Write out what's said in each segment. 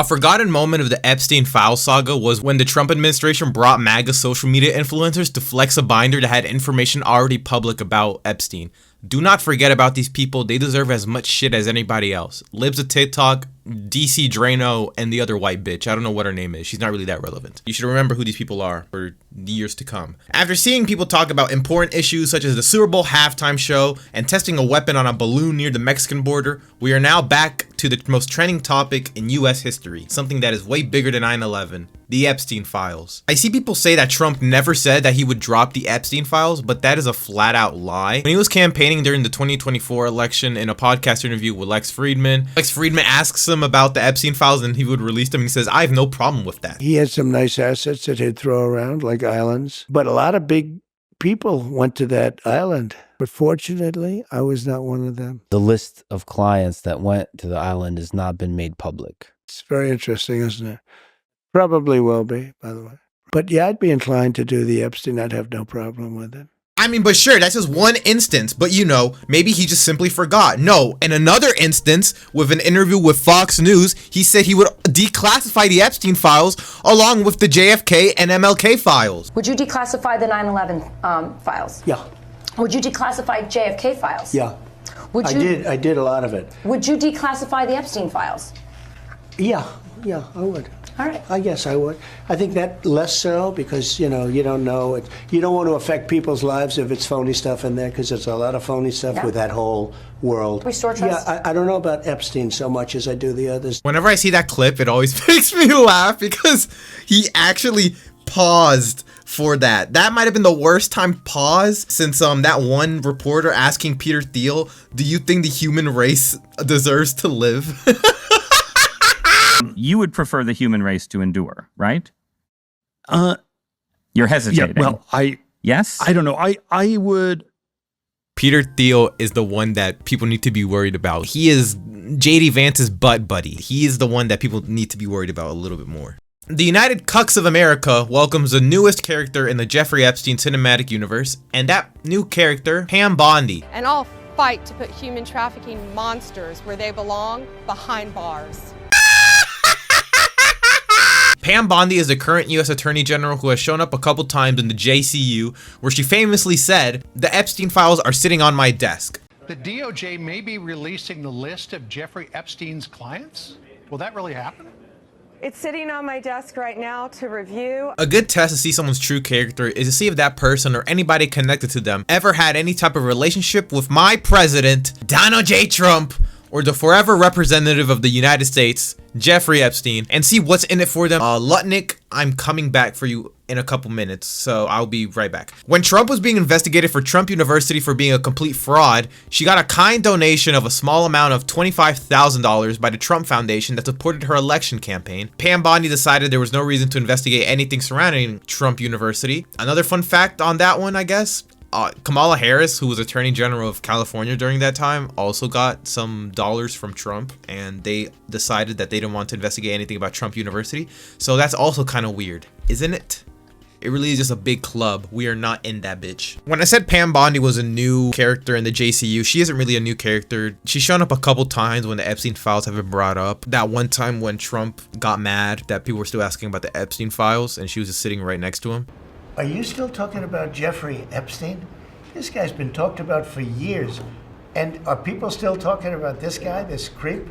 A forgotten moment of the Epstein file saga was when the Trump administration brought MAGA social media influencers to flex a binder that had information already public about Epstein. Do not forget about these people. They deserve as much shit as anybody else. Libs of TikTok, DC Drano, and the other white bitch. I don't know what her name is. She's not really that relevant. You should remember who these people are for years to come. After seeing people talk about important issues such as the Super Bowl halftime show and testing a weapon on a balloon near the Mexican border, we are now back to the most trending topic in US history, something that is way bigger than 9/11. The Epstein files. I see people say that Trump never said that he would drop the Epstein files, but that is a flat out lie. When he was campaigning during the 2024 election in a podcast interview with Lex Friedman asks him about the Epstein files and he would release them and he says, I have no problem with that. He had some nice assets that he'd throw around like islands, but a lot of big people went to that island. But fortunately, I was not one of them. The list of clients that went to the island has not been made public. It's very interesting, isn't it? Probably will be, by the way. But yeah, I'd be inclined to do the Epstein. I'd have no problem with it. I mean, but sure, that's just one instance. But you know, maybe he just simply forgot. No, in another instance, with an interview with Fox News, he said he would declassify the Epstein files along with the JFK and MLK files. Would you declassify the 9/11 files? Yeah. Would you declassy JFK files? Yeah. Would you? I did a lot of it. Would you declassify the Epstein files? Yeah, I would. All right. I guess I would. I think that less so because, you know, you don't know it. You don't want to affect people's lives if it's phony stuff in there because there's a lot of phony stuff with that whole world. Restore trust. Yeah, I don't know about Epstein so much as I do the others. Whenever I see that clip, it always makes me laugh because he actually paused for that. That might have been the worst time pause since that one reporter asking Peter Thiel, do you think the human race deserves to live? You would prefer the human race to endure, right? You're hesitating. Yeah, well, Yes? I don't know. I would. Peter Thiel is the one that people need to be worried about. He is JD Vance's butt buddy. He is the one that people need to be worried about a little bit more. The United Cucks of America welcomes the newest character in the Jeffrey Epstein cinematic universe, and that new character, Pam Bondi. And I'll fight to put human trafficking monsters where they belong, behind bars. Pam Bondi is the current U.S. Attorney General who has shown up a couple times in the JCU, where she famously said, the Epstein files are sitting on my desk. The DOJ may be releasing the list of Jeffrey Epstein's clients? Will that really happen? It's sitting on my desk right now to review. A good test to see someone's true character is to see if that person or anybody connected to them ever had any type of relationship with my president, Donald J. Trump, or the forever representative of the United States, Jeffrey Epstein, and see what's in it for them. Lutnick, I'm coming back for you in a couple minutes, so I'll be right back. When Trump was being investigated for Trump University for being a complete fraud, she got a kind donation of a small amount of $25,000 by the Trump Foundation that supported her election campaign. Pam Bondi decided there was no reason to investigate anything surrounding Trump University. Another fun fact on that one, I guess, Kamala Harris, who was Attorney General of California during that time, also got some dollars from Trump, and they decided that they didn't want to investigate anything about Trump University. So that's also kind of weird, isn't it? It really is just a big club. We are not in that bitch. When I said Pam Bondi was a new character in the JCU, she isn't really a new character. She's shown up a couple times when the Epstein files have been brought up. That one time when Trump got mad that people were still asking about the Epstein files and she was just sitting right next to him. Are you still talking about Jeffrey Epstein? This guy's been talked about for years. And are people still talking about this guy, this creep?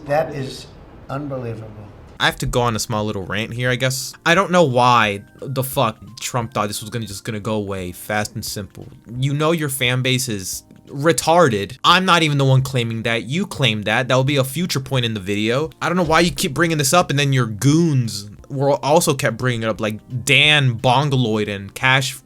That is unbelievable. I have to go on a small little rant here, I guess. I don't know why the fuck Trump thought this was just gonna go away fast and simple. You know your fan base is retarded. I'm not even the one claiming that. You claim that. That will be a future point in the video. I don't know why you keep bringing this up and then your goons were also kept bringing it up, like Dan Bongaloid and Cash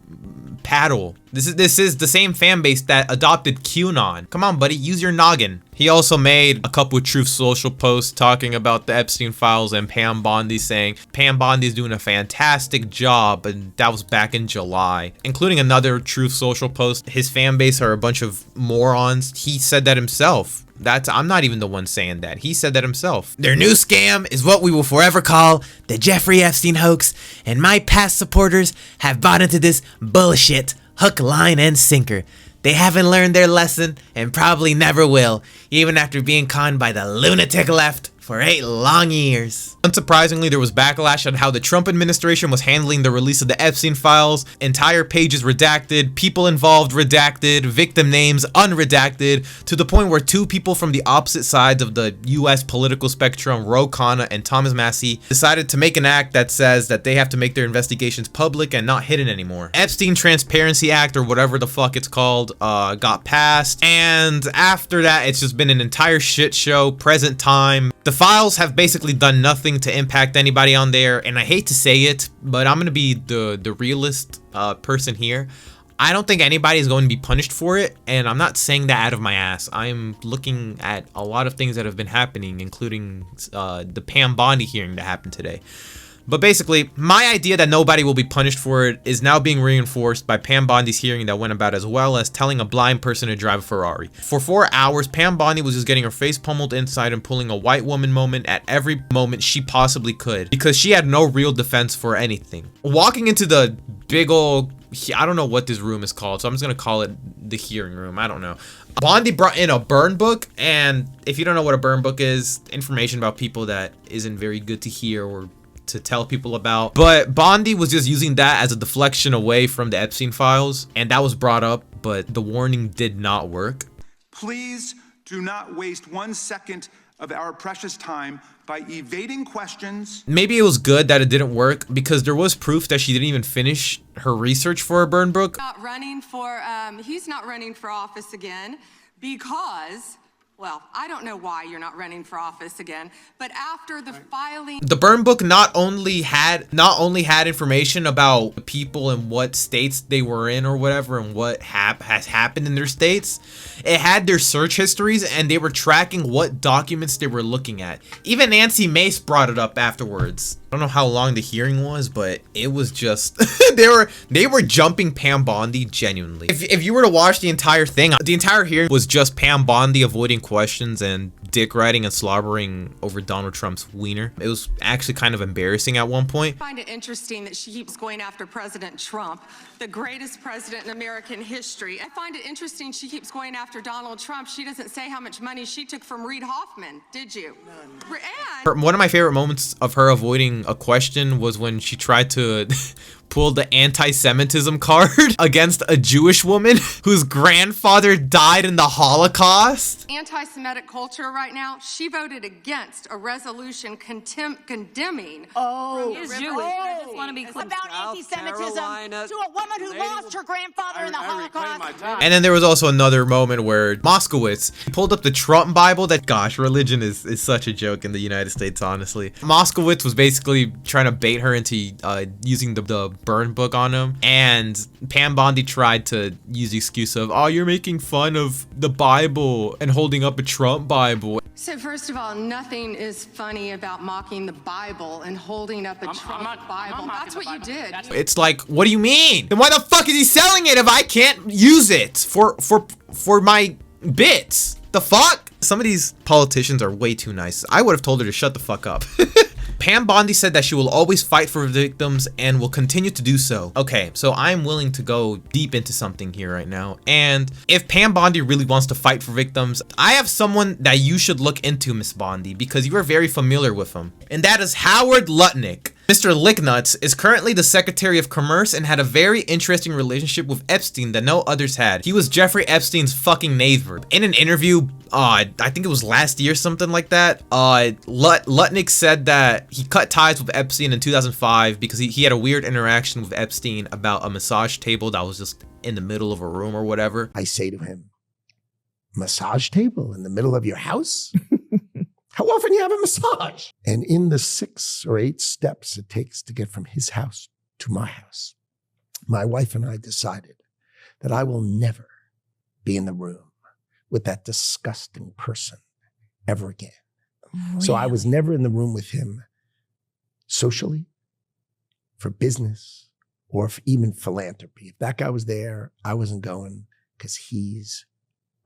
Paddle. This is the same fan base that adopted QAnon. Come on, buddy, use your noggin. He also made a couple of Truth Social posts talking about the Epstein files and Pam Bondi, saying Pam Bondi is doing a fantastic job, and that was back in July. Including another Truth Social post, his fan base are a bunch of morons. He said that himself. I'm not even the one saying that. He said that himself. Their new scam is what we will forever call the Jeffrey Epstein hoax, and my past supporters have bought into this bullshit hook, line, and sinker. They haven't learned their lesson and probably never will, even after being conned by the lunatic left For 8 long years. Unsurprisingly, there was backlash on how the Trump administration was handling the release of the Epstein files. Entire pages redacted, people involved redacted, victim names unredacted, to the point where 2 people from the opposite sides of the US political spectrum, Ro Khanna and Thomas Massie, decided to make an act that says that they have to make their investigations public and not hidden anymore. Epstein Transparency Act, or whatever the fuck it's called, got passed, and after that it's just been an entire shit show. Present time, the files have basically done nothing to impact anybody on there, and I hate to say it, but I'm gonna be the realist person here. I don't think anybody is going to be punished for it, and I'm not saying that out of my ass. I'm looking at a lot of things that have been happening, including the Pam Bondi hearing that happened today. But basically, my idea that nobody will be punished for it is now being reinforced by Pam Bondi's hearing that went about, as well as telling a blind person to drive a Ferrari. For 4 hours, Pam Bondi was just getting her face pummeled inside and pulling a white woman moment at every moment she possibly could, because she had no real defense for anything. Walking into the big old, I don't know what this room is called, so I'm just gonna call it the hearing room. I don't know. Bondi brought in a burn book, and if you don't know what a burn book is, information about people that isn't very good to hear or to tell people about. But Bondi was just using that as a deflection away from the Epstein files, and that was brought up, but the warning did not work. Please do not waste 1 second of our precious time by evading questions. Maybe it was good that it didn't work, because there was proof that she didn't even finish her research for a burn book. He's not running for office again because, well, I don't know why you're not running for office again, but after the filing... The burn book not only had information about people and what states they were in or whatever, and what has happened in their states. It had their search histories, and they were tracking what documents they were looking at. Even Nancy Mace brought it up afterwards. I don't know how long the hearing was, but it was just they were jumping Pam Bondi genuinely. If you were to watch the entire thing, the entire hearing was just Pam Bondi avoiding questions and dick riding and slobbering over Donald Trump's wiener. It was actually kind of embarrassing at one point. I find it interesting that she keeps going after President Trump, the greatest president in American history. I find it interesting she keeps going after Donald Trump. She doesn't say how much money she took from Reid Hoffman, did you? None. And one of my favorite moments of her avoiding a question was when she tried to pull the anti-Semitism card against a Jewish woman whose grandfather died in the Holocaust. Anti-Semitic culture right now, she voted against a resolution condemning. Oh, he is Jewish. I just want to be clear. About anti-Semitism to a woman who lost her grandfather in the Holocaust. And then there was also another moment where Moskowitz pulled up the Trump Bible. That, gosh, religion is such a joke in the United States, honestly. Moskowitz was basically trying to bait her into using the burn book on him, and Pam Bondi tried to use the excuse of, oh, you're making fun of the Bible and holding up a Trump Bible. So first of all, nothing is funny about mocking the Bible and holding up a Trump Bible. That's what you did. It's like, what do you mean? Then why the fuck is he selling it if I can't use it for my bits? The fuck? Some of these politicians are way too nice. I would have told her to shut the fuck up. Pam Bondi said that she will always fight for victims and will continue to do so. Okay, so I'm willing to go deep into something here right now. And if Pam Bondi really wants to fight for victims, I have someone that you should look into, Miss Bondi, because you are very familiar with him. And that is Howard Lutnick. Mr. Licknuts is currently the Secretary of Commerce and had a very interesting relationship with Epstein that no others had. He was Jeffrey Epstein's fucking neighbor. In an interview, I think it was last year, something like that, Lutnick said that he cut ties with Epstein in 2005 because he had a weird interaction with Epstein about a massage table that was just in the middle of a room or whatever. I say to him, massage table in the middle of your house? How often you have a massage? And in the 6 or 8 steps it takes to get from his house to my house, my wife and I decided that I will never be in the room with that disgusting person ever again. Really? So I was never in the room with him socially, for business, or for even philanthropy. If that guy was there, I wasn't going because he's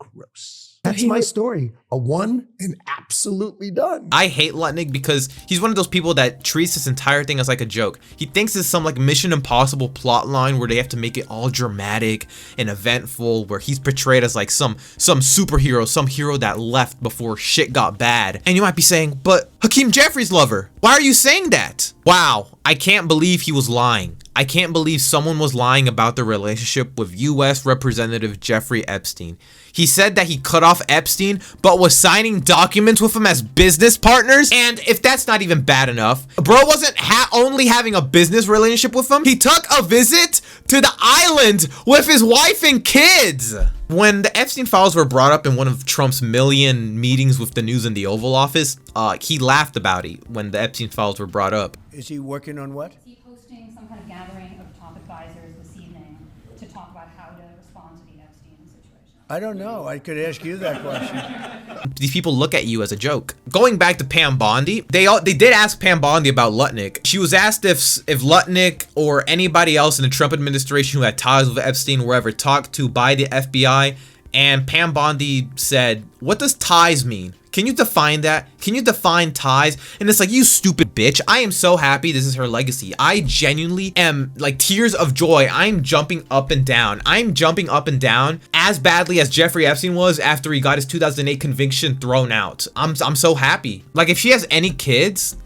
gross. That's my story. A one and absolutely done. I hate Lutnick because he's one of those people that treats this entire thing as like a joke. He thinks it's some like Mission Impossible plot line where they have to make it all dramatic and eventful, where he's portrayed as like some superhero, some hero that left before shit got bad. And you might be saying, but Hakeem Jeffries' lover, why are you saying that? Wow, I can't believe he was lying. I can't believe someone was lying about the relationship with U.S. Representative Jeffrey Epstein. He said that he cut off Epstein, but was signing documents with him as business partners. And if that's not even bad enough, bro wasn't only having a business relationship with him, he took a visit to the island with his wife and kids. When the Epstein files were brought up in one of Trump's million meetings with the news in the Oval Office, he laughed about it when the Epstein files were brought up. Is he working on what? Is he hosting some kind of gathering of top advisors this evening to talk about how to respond to the Epstein situation? I don't know. I could ask you that question. These people look at you as a joke. Going back to Pam Bondi, they did ask Pam Bondi about Lutnick. She was asked if Lutnick or anybody else in the Trump administration who had ties with Epstein were ever talked to by the FBI, and Pam Bondi said, "What does ties mean? Can you define that? Can you define ties?" And it's like, you stupid bitch. I am so happy this is her legacy. I genuinely am like tears of joy. I'm jumping up and down. I'm jumping up and down as badly as Jeffrey Epstein was after he got his 2008 conviction thrown out. I'm so happy. Like, if she has any kids,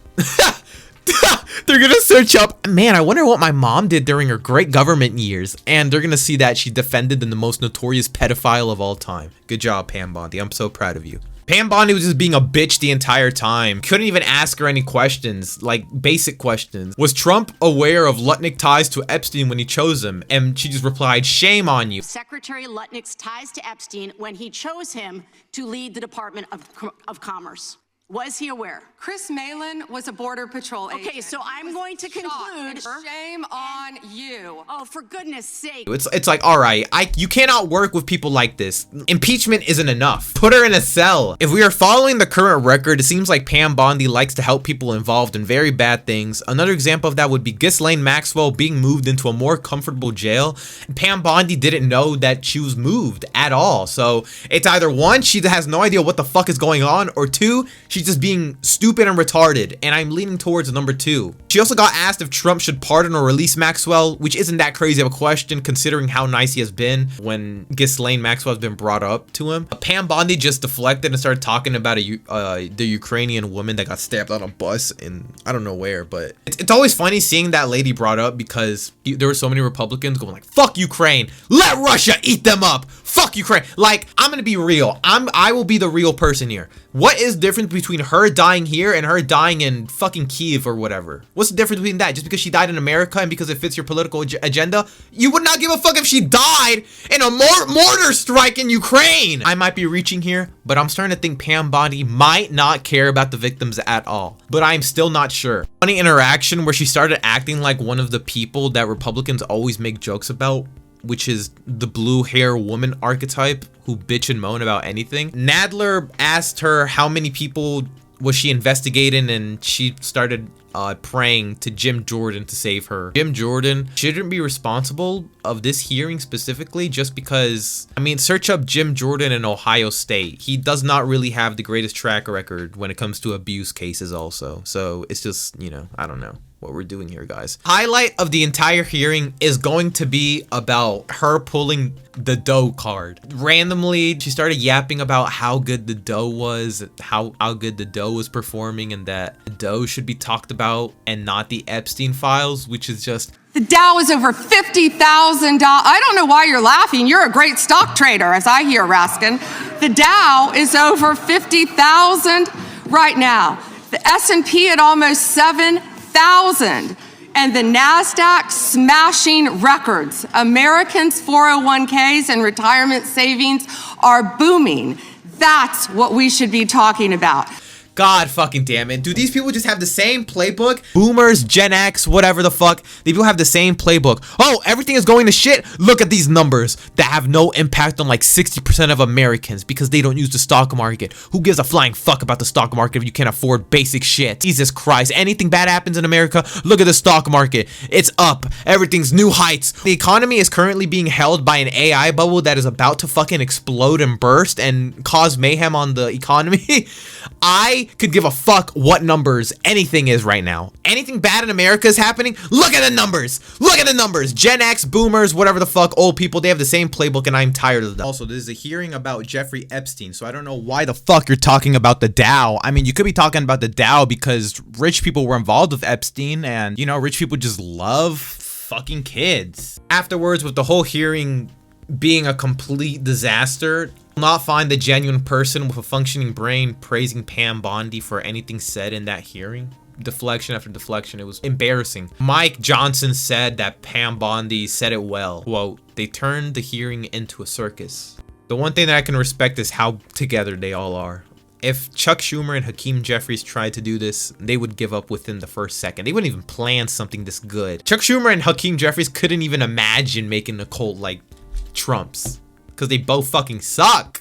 they're gonna search up, man, I wonder what my mom did during her great government years. And they're gonna see that she defended the most notorious pedophile of all time. Good job, Pam Bondi. I'm so proud of you. Pam Bondi was just being a bitch the entire time. Couldn't even ask her any questions, like basic questions. Was Trump aware of Lutnick ties to Epstein when he chose him? And she just replied, shame on you. Secretary Lutnick's ties to Epstein when he chose him to lead the Department of Commerce. Was he aware? Chris Malin was a Border Patrol agent. Okay, so I'm going to conclude. Shame on you. Oh, for goodness sake. It's like, all right, you cannot work with people like this. Impeachment isn't enough. Put her in a cell. If we are following the current record, it seems like Pam Bondi likes to help people involved in very bad things. Another example of that would be Ghislaine Maxwell being moved into a more comfortable jail. Pam Bondi didn't know that she was moved at all. So it's either one, she has no idea what the fuck is going on, or two, she's just being stupid and retarded, and I'm leaning towards number two. She also got asked if Trump should pardon or release Maxwell, which isn't that crazy of a question considering how nice he has been when Ghislaine Maxwell has been brought up to him. Pam Bondi just deflected and started talking about the Ukrainian woman that got stabbed on a bus in I don't know where, but it's always funny seeing that lady brought up because there were so many Republicans going like, fuck Ukraine, let Russia eat them up, fuck Ukraine. Like, I'm gonna be real, I will be the real person here. What is the difference between her dying here and her dying in fucking Kiev or whatever? What's the difference between that? Just because she died in America and because it fits your political agenda? You would not give a fuck if she died in a mortar strike in Ukraine. I might be reaching here, but I'm starting to think Pam Bondi might not care about the victims at all. But I'm still not sure. Funny interaction where she started acting like one of the people that Republicans always make jokes about, which is the blue hair woman archetype who bitch and moan about anything. Nadler asked her how many people was she investigating, and she started praying to Jim Jordan to save her. Jim Jordan shouldn't be responsible of this hearing specifically, just because, I mean, search up Jim Jordan in Ohio State. He does not really have the greatest track record when it comes to abuse cases also. So it's just, you know, I don't know what we're doing here, guys. Highlight of the entire hearing is going to be about her pulling the Doe card. Randomly, she started yapping about how good the Doe was, how good the Doe was performing, and that the Doe should be talked about and not the Epstein files, which is just... The Dow is over $50,000. I don't know why you're laughing. You're a great stock trader, as I hear, Raskin. The Dow is over 50,000 right now. The S&P at almost 7,000. And the NASDAQ smashing records. Americans' 401ks and retirement savings are booming. That's what we should be talking about. God fucking damn it. Do these people just have the same playbook? Boomers, Gen X, whatever the fuck. These people have the same playbook. Oh, everything is going to shit. Look at these numbers that have no impact on like 60% of Americans because they don't use the stock market. Who gives a flying fuck about the stock market if you can't afford basic shit? Jesus Christ. Anything bad happens in America, look at the stock market. It's up. Everything's new heights. The economy is currently being held by an AI bubble that is about to fucking explode and burst and cause mayhem on the economy. I could give a fuck what numbers anything is right now. Anything bad in America is happening. Look at the numbers. Look at the numbers. Gen X, boomers, whatever the fuck, old people, they have the same playbook and I'm tired of them. Also, there's a hearing about Jeffrey Epstein, so I don't know why the fuck you're talking about the Dow. I mean, you could be talking about the Dow because rich people were involved with Epstein and, you know, rich people just love fucking kids. Afterwards, with the whole hearing being a complete disaster, not find the genuine person with a functioning brain praising Pam Bondi for anything said in that hearing. Deflection after deflection, it was embarrassing. Mike Johnson said that Pam Bondi said it well. Quote, they turned the hearing into a circus. The one thing that I can respect is how together they all are. If Chuck Schumer and Hakeem Jeffries tried to do this, they would give up within the first second. They wouldn't even plan something this good. Chuck Schumer and Hakeem Jeffries couldn't even imagine making a cult like Trump's because they both fucking suck.